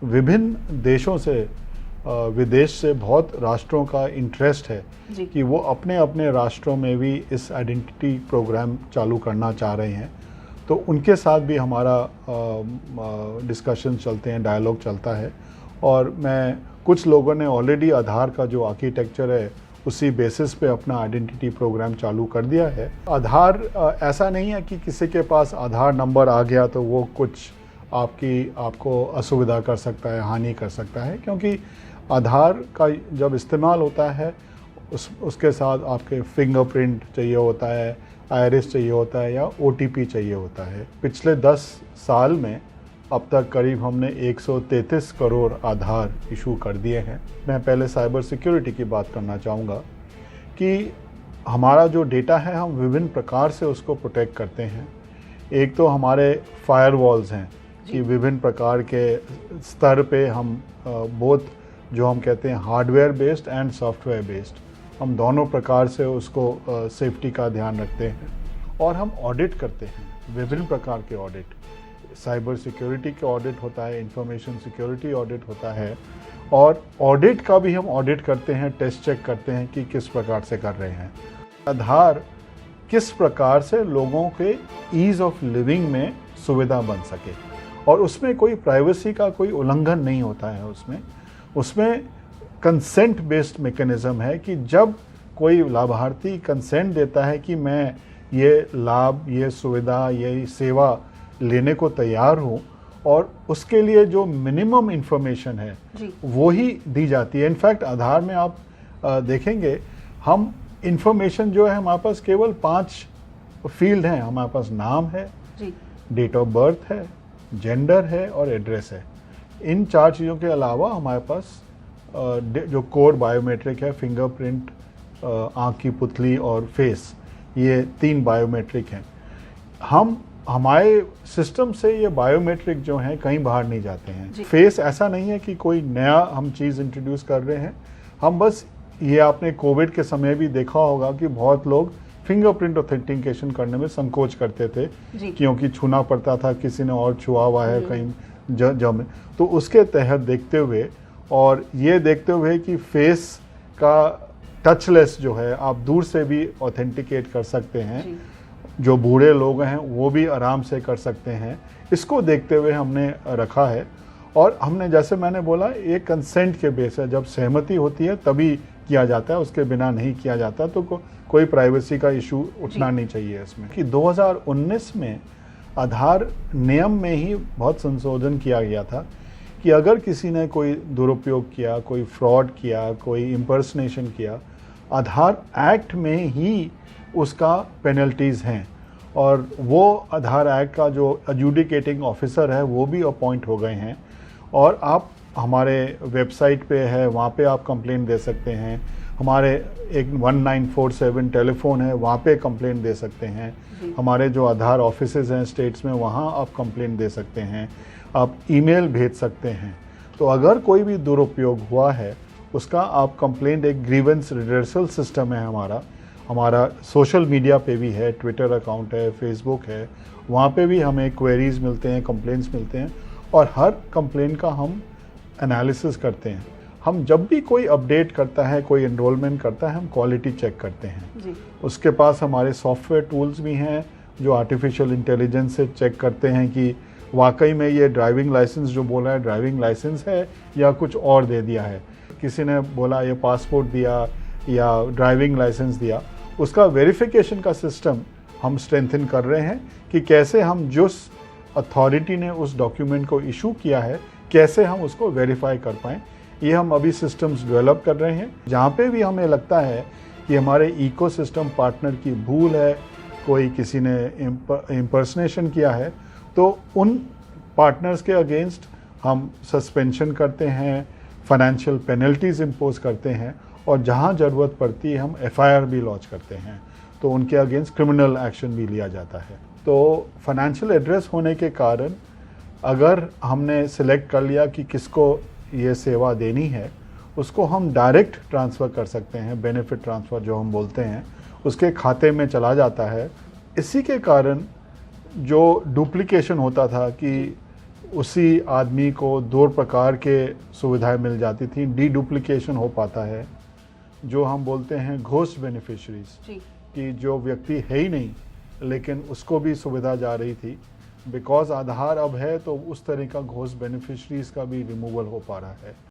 विभिन्न देशों से विदेश से बहुत राष्ट्रों का इंटरेस्ट है कि वो अपने अपने राष्ट्रों में भी इस आइडेंटिटी प्रोग्राम चालू करना चाह रहे हैं। तो उनके साथ भी हमारा डिस्कशन चलते हैं, डायलॉग चलता है। और मैं कुछ लोगों ने ऑलरेडी आधार का जो आर्किटेक्चर है उसी बेसिस पे अपना आइडेंटिटी प्रोग्राम चालू कर दिया है। आधार ऐसा नहीं है कि किसी के पास आधार नंबर आ गया तो वो कुछ आपको असुविधा कर सकता है, हानि कर सकता है, क्योंकि आधार का जब इस्तेमाल होता है उसके साथ आपके फिंगरप्रिंट चाहिए होता है, आइरिस चाहिए होता है, या OTP चाहिए होता है। पिछले 10 साल में अब तक करीब हमने 133 करोड़ आधार इशू कर दिए हैं। मैं पहले साइबर सिक्योरिटी की बात करना चाहूँगा कि हमारा जो डेटा है हम विभिन्न प्रकार से उसको प्रोटेक्ट करते हैं। एक तो हमारे फायरवॉल्स हैं कि विभिन्न प्रकार के स्तर पे हम बोथ जो हम कहते हैं hardware based and software based, हम दोनों प्रकार से उसको सेफ्टी का ध्यान रखते हैं। और हम ऑडिट करते हैं, विभिन्न प्रकार के ऑडिट, साइबर सिक्योरिटी के ऑडिट होता है, इंफॉर्मेशन सिक्योरिटी ऑडिट होता है, और ऑडिट का भी हम ऑडिट करते हैं, टेस्ट चेक करते हैं कि किस प्रकार से कर रहे हैं। आधार किस प्रकार से लोगों के ईज़ ऑफ लिविंग में सुविधा बन सके, और उसमें कोई प्राइवेसी का कोई उल्लंघन नहीं होता है। उसमें कंसेंट बेस्ड मैकेनिज्म है कि जब कोई लाभार्थी कंसेंट देता है कि मैं ये लाभ, ये सुविधा, ये सेवा लेने को तैयार हूँ, और उसके लिए जो मिनिमम इन्फॉर्मेशन है वो ही दी जाती है। इनफैक्ट आधार में आप देखेंगे हम इन्फॉर्मेशन जो है हमारे पास केवल 5 फील्ड हैं। हमारे पास नाम है, डेट ऑफ बर्थ है, जेंडर है और एड्रेस है। इन 4 चीज़ों के अलावा हमारे पास जो कोर बायोमेट्रिक है, फिंगरप्रिंट, आँख की पुतली और फेस, ये 3 बायोमेट्रिक हैं। हमारे सिस्टम से ये बायोमेट्रिक जो हैं कहीं बाहर नहीं जाते हैं। फेस ऐसा नहीं है कि कोई नया हम चीज़ इंट्रोड्यूस कर रहे हैं। हम बस, ये आपने कोविड के समय भी देखा होगा कि बहुत लोग फिंगरप्रिंट ऑथेंटिकेशन करने में संकोच करते थे क्योंकि छूना पड़ता था, किसी ने और छुआ हुआ है कहीं जम। तो उसके तहत देखते हुए और ये देखते हुए कि फेस का टचलेस जो है आप दूर से भी ऑथेंटिकेट कर सकते हैं, जो बूढ़े लोग हैं वो भी आराम से कर सकते हैं, इसको देखते हुए हमने रखा है। और हमने, जैसे मैंने बोला, ये कंसेंट के बेस है, जब सहमति होती है तभी किया जाता है, उसके बिना नहीं किया जाता। तो कोई प्राइवेसी का इशू उठना नहीं चाहिए इसमें। कि 2019 में आधार नियम में ही बहुत संशोधन किया गया था कि अगर किसी ने कोई दुरुपयोग किया, कोई फ्रॉड किया, कोई इम्पर्सनेशन किया, आधार एक्ट में ही उसका पेनल्टीज़ हैं। और वो आधार एक्ट का जो एडजुडिकेटिंग ऑफिसर है वो भी अपॉइंट हो गए हैं। और आप हमारे वेबसाइट पे है, वहाँ पे आप कंप्लेंट दे सकते हैं। हमारे एक 1947 टेलीफोन है, वहाँ पे कंप्लेंट दे सकते हैं। हमारे जो आधार ऑफिसेज हैं स्टेट्स में, वहाँ आप कंप्लेंट दे सकते हैं। आप ईमेल भेज सकते हैं। तो अगर कोई भी दुरुपयोग हुआ है उसका आप कंप्लेंट, एक ग्रीवेंस रिडर्सल सिस्टम है हमारा सोशल मीडिया पे भी है, ट्विटर अकाउंट है, फेसबुक है, वहाँ पे भी हमें क्वेरीज मिलते हैं, कंप्लेंट्स मिलते हैं, और हर कंप्लेंट का हम एनालिसिस करते हैं। हम जब भी कोई अपडेट करता है, कोई एनरोलमेंट करता है, हम क्वालिटी चेक करते हैं। उसके पास हमारे सॉफ्टवेयर टूल्स भी हैं जो आर्टिफिशियल इंटेलिजेंस से चेक करते हैं कि वाकई में ये ड्राइविंग लाइसेंस जो बोला है ड्राइविंग लाइसेंस है या कुछ और दे दिया है। किसी ने बोला ये पासपोर्ट दिया या ड्राइविंग लाइसेंस दिया, उसका वेरिफिकेशन का सिस्टम हम स्ट्रेंथन कर रहे हैं कि कैसे हम जिस अथॉरिटी ने उस डॉक्यूमेंट को इशू किया है कैसे हम उसको वेरीफाई कर पाएँ। ये हम अभी सिस्टम्स डेवलप कर रहे हैं। जहाँ पे भी हमें लगता है कि हमारे इकोसिस्टम पार्टनर की भूल है, कोई किसी ने इम्पर्सनेशन किया है, तो उन पार्टनर्स के अगेंस्ट हम सस्पेंशन करते हैं, फाइनेंशियल पेनल्टीज़ इम्पोज करते हैं, और जहाँ ज़रूरत पड़ती है हम FIR भी लॉन्च करते हैं, तो उनके अगेंस्ट क्रिमिनल एक्शन भी लिया जाता है। तो फाइनेंशियल एड्रेस होने के कारण अगर हमने सिलेक्ट कर लिया कि किसको ये सेवा देनी है, उसको हम डायरेक्ट ट्रांसफ़र कर सकते हैं, बेनिफिट ट्रांसफ़र जो हम बोलते हैं, उसके खाते में चला जाता है। इसी के कारण जो डुप्लीकेशन होता था कि उसी आदमी को 2 प्रकार के सुविधाएं मिल जाती थी। डीडुप्लीकेशन हो पाता है, जो हम बोलते हैं घोस्ट बेनिफिशरीज, कि जो व्यक्ति है ही नहीं लेकिन उसको भी सुविधा जा रही थी। बिकॉज आधार अब है तो उस तरह का घोस्ट बेनिफिशरीज का भी रिमूवल हो पा रहा है।